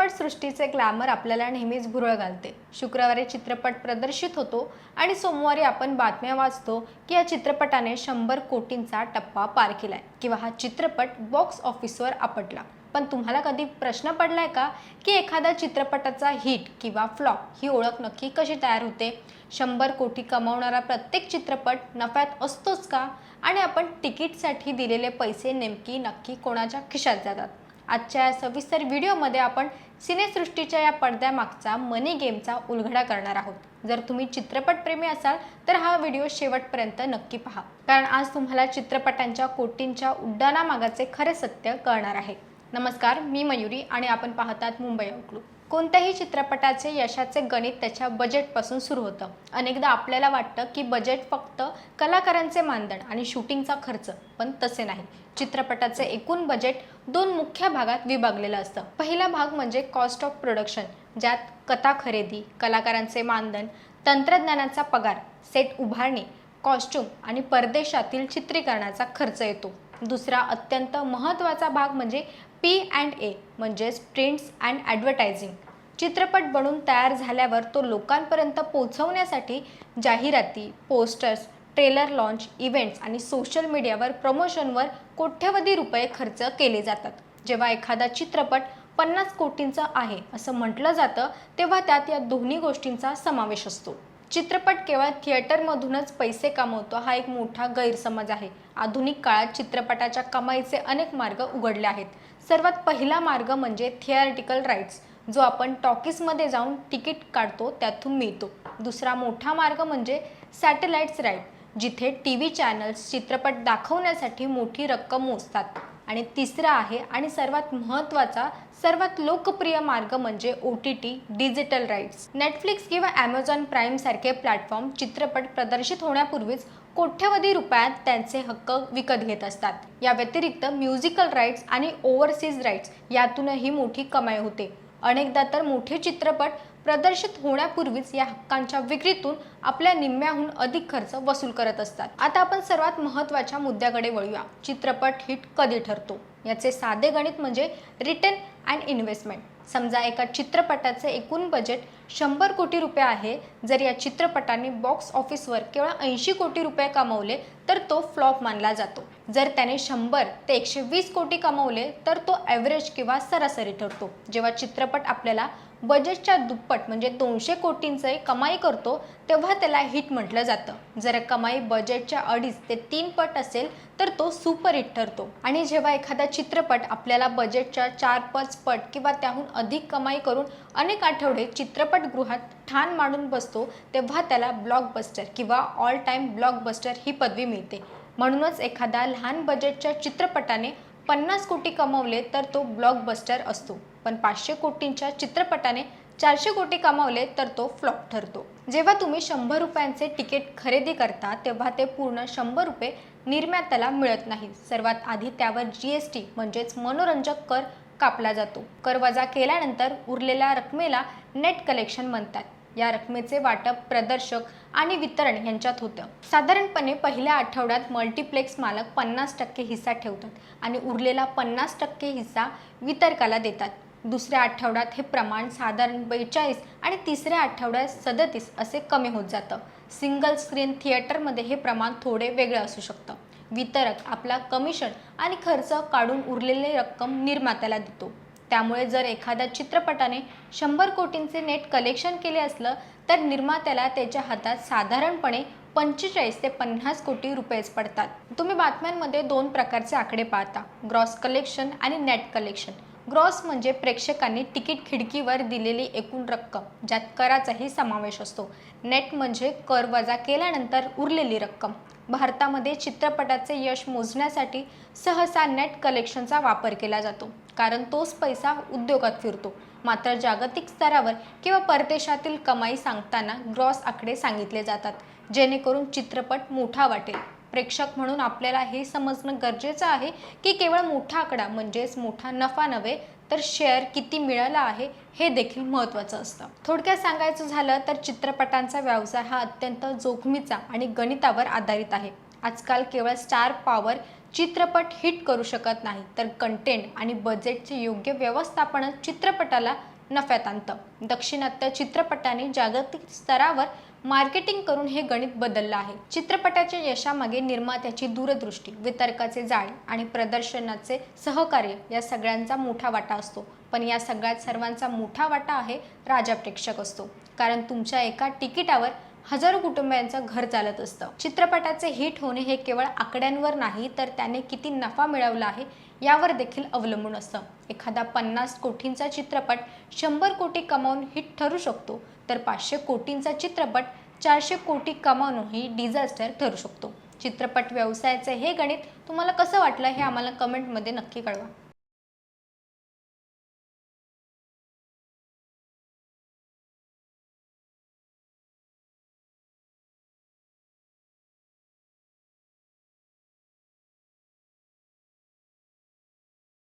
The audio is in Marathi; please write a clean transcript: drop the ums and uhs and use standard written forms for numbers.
चित्रपटसृष्टीचे ग्लॅमर आपल्याला नेहमीच भुरळ घालते। शुक्रवारी चित्रपट प्रदर्शित होतो आणि सोमवारी आपण बातम्या वाचतो की या चित्रपटाने 100 कोटींचा टप्पा पार केलाय किंवा हा चित्रपट बॉक्स ऑफिसवर आपटला। पण तुम्हाला कधी प्रश्न पडलाय का की एखाद्या चित्रपटाचा हिट किंवा फ्लॉप ही ओळख नक्की कशी तयार होते? 100 कोटी कमावणारा प्रत्येक चित्रपट नफ्यात असतोच का? आणि आपण तिकीटसाठी दिलेले पैसे नक्की कोणाच्या खिशात जातात? आजच्या या सविस्तर व्हिडिओमध्ये आपण सिनेसृष्टीच्या या पडद्यामागचा मनी गेमचा उलगडा करणार आहोत। जर तुम्ही चित्रपटप्रेमी असाल तर हा व्हिडिओ शेवटपर्यंत नक्की पहा, कारण आज तुम्हाला चित्रपटांच्या कोटींच्या उड्डाणामागाचे खरे सत्य कळणार आहे। नमस्कार, मी मयुरी आणि आपण पाहतात मुंबई आउटलुक। कोणत्याही चित्रपटाचे यशाचे गणित त्याच्या बजेटपासून सुरू होतं। अनेकदा आपल्याला वाटतं की बजेट फक्त कलाकारांचे मानधन आणि शूटिंगचा खर्च, पण तसे नाही। चित्रपटाचे एकूण बजेट दोन मुख्य भागात विभागलेलं असतं। पहिला भाग म्हणजे कॉस्ट ऑफ प्रोडक्शन, ज्यात कथा खरेदी, कलाकारांचे मानधन, तंत्रज्ञानाचा पगार, सेट उभारणी, कॉस्ट्यूम आणि परदेशातील चित्रीकरणाचा खर्च येतो। दुसरा अत्यंत महत्त्वाचा भाग म्हणजे P&A म्हणजेच प्रिंट्स अँड ॲडव्हर्टायझिंग। चित्रपट बनून तयार झाल्यावर तो लोकांपर्यंत पोहोचवण्यासाठी जाहिराती, पोस्टर्स, ट्रेलर लॉन्च, इव्हेंट्स आणि सोशल मीडियावर प्रमोशनवर कोट्यवधी रुपये खर्च केले जातात। जेव्हा एखादा चित्रपट 50 कोटींचा आहे असं म्हटलं जातं तेव्हा त्यात या दोन्ही गोष्टींचा समावेश असतो। चित्रपट केवळ थिएटरमधूनच पैसे कमवतो हा एक मोठा गैरसमज आहे। आधुनिक काळात चित्रपटाच्या कमाईचे अनेक मार्ग उघडले आहेत। सर्वात पहिला मार्ग म्हणजे थिएटिकल राईट्स, जो आपण टॉकीजमध्ये जाऊन तिकीट काढतो त्यातून मिळतो। दुसरा मोठा मार्ग म्हणजे सॅटेलाइट्स राईट, जिथे टीव्ही चॅनल्स चित्रपट दाखवण्यासाठी मोठी रक्कम मोजतात। आणि तिसरा आहे आणि सर्वात महत्त्वाचा, सर्वात लोकप्रिय मार्ग म्हणजे OTT डिजिटल राईट्स। नेटफ्लिक्स किंवा ॲमेझॉन प्राईम सारखे प्लॅटफॉर्म चित्रपट प्रदर्शित होण्यापूर्वीच कोट्यवधी रुपयात त्यांचे हक्क विकत घेत असतात। या व्यतिरिक्त म्युझिकल राईट्स आणि ओव्हरसीज राईट्स यातूनही मोठी कमाई होते। अनेकदा तर मोठे चित्रपट प्रदर्शित होण्यापूर्वीच या हक्कांच्या विक्रीतून आपल्या निम्म्याहून अधिक खर्च वसूल करत असतात। आता आपण सर्वात महत्त्वाच्या मुद्द्याकडे वळूया, चित्रपट हिट कधी ठरतो? याचे साधे गणित म्हणजे रिटर्न अँड इन्व्हेस्टमेंट। समजा एका चित्रपटाचे एकूण बजेट 100 कोटी रुपये आहे। जर या चित्रपटाने बॉक्स ऑफिसवर केवळ 80 कोटी रुपये कमावले तर तो फ्लॉप मानला जातो। जर त्याने 100 ते 120 कोटी कमावले तर तो ॲव्हरेज किंवा सरासरी ठरतो। जेव्हा चित्रपट आपल्याला बजेटच्या दुप्पट म्हणजे 200 कोटींचे कमाई करतो तेव्हा त्याला हिट म्हटलं जातं। जर कमाई बजेटच्या 2.5 ते 3 पट असेल तर तो सुपर हिट ठरतो। आणि जेव्हा एखादा चित्रपट आपल्याला बजेटच्या 4-5 पट किंवा त्याहून अधिक कमाई करून अनेक आठवडे चित्रपटगृहात ठाण मांडून बसतो तेव्हा त्याला ब्लॉकबस्टर किंवा ऑल टाइम ब्लॉकबस्टर ही पदवी मिळते। म्हणूनच एखादा लहान बजेटच्या चित्रपटाने 50 कोटी कमावले तर तो ब्लॉकबस्टर असतो, पण 500 कोटींच्या चित्रपटाने 400 कोटी कमावले तर तो फ्लॉप ठरतो। जेव्हा तुम्ही 100 रुपयांचे तिकीट खरेदी करता तेव्हा ते पूर्ण 100 रुपये निर्मात्याला मिळत नाही। सर्वात आधी त्यावर GST म्हणजेच मनोरंजक कर कापला जातो। कर वजा केल्यानंतर उरलेल्या रकमेला नेट कलेक्शन म्हणतात। या रकमेचे वाटप प्रदर्शक आणि वितरण यांच्यात होतं। साधारणपणे पहिल्या आठवड्यात मल्टीप्लेक्स मालक 50% हिस्सा ठेवतात आणि उरलेला 50% हिस्सा वितरकाला देतात। दुसऱ्या आठवड्यात हे प्रमाण साधारण 42 आणि तिसऱ्या आठवड्यात 37 असे कमी होत जातं। सिंगल स्क्रीन थिएटरमध्ये हे प्रमाण थोडे वेगळे असू शकतं। वितरक आपला कमिशन आणि खर्च काढून उरलेली रक्कम निर्मात्याला देतो। त्यामुळे जर एखाद्या चित्रपटाने 100 कोटींचे नेट कलेक्शन केले असलं तर निर्मात्याला त्याच्या हातात साधारणपणे 45 ते 50 कोटी रुपयेच पडतात। तुम्ही बातम्यांमध्ये दोन प्रकारचे आकडे पाहता, ग्रॉस कलेक्शन आणि नेट कलेक्शन। ग्रॉस म्हणजे प्रेक्षकांनी तिकीट खिडकीवर दिलेली एकूण रक्कम, ज्यात कराचाही समावेश असतो। नेट म्हणजे कर वजा केल्यानंतर उरलेली रक्कम। भारतामध्ये चित्रपटाचे यश मोजण्यासाठी सहसा नेट कलेक्शनचा वापर केला जातो, कारण तोच पैसा उद्योगात फिरतो। मात्र जागतिक स्तरावर किंवा परदेशातील कमाई सांगताना ग्रॉस आकडे सांगितले जातात, जेणेकरून चित्रपट मोठा वाटेल। प्रेक्षक म्हणून आपल्याला हे समजणं गरजेचं आहे की केवळ मोठा आकडा म्हणजेच मोठा नफा नव्हे, तर शेअर किती मिळाला आहे हे देखील महत्त्वाचं असतं। थोडक्यात सांगायचं झालं तर चित्रपटांचा व्यवसाय हा अत्यंत जोखमीचा आणि गणितावर आधारित आहे। आजकाल केवळ स्टार पॉवर चित्रपट हिट करू शकत नाही, तर कंटेंट आणि बजेटचे योग्य व्यवस्थापनच चित्रपटाला नफ्यात आणतं। दाक्षिणात्य चित्रपटाने जागतिक स्तरावर मार्केटिंग करून हे गणित बदललं आहे। चित्रपटाच्या यशामागे निर्मात्याची दूरदृष्टी, वितरकाचे जाळे आणि प्रदर्शनाचे सहकार्य या सगळ्यांचा मोठा वाटा असतो। पण या सगळ्यात सर्वांचा मोठा वाटा आहे राजा प्रेक्षक असतो, कारण तुमच्या एका तिकिटावर हजारो कुटुंबियांचं घर चालत असतं। चित्रपटाचे हिट होणे हे केवळ आकड्यांवर नाही, तर त्याने किती नफा मिळवला आहे यावर देखील अवलंबून असतं। एखादा 50 कोटींचा चित्रपट 100 कोटी कमावून हिट ठरू शकतो, तर 500 कोटींचा चित्रपट 400 कोटी कमावणंही डिझास्टर ठरू शकतो। चित्रपट व्यवसायाचे हे गणित तुम्हाला कसं वाटलं हे आम्हाला कमेंटमध्ये नक्की कळवा।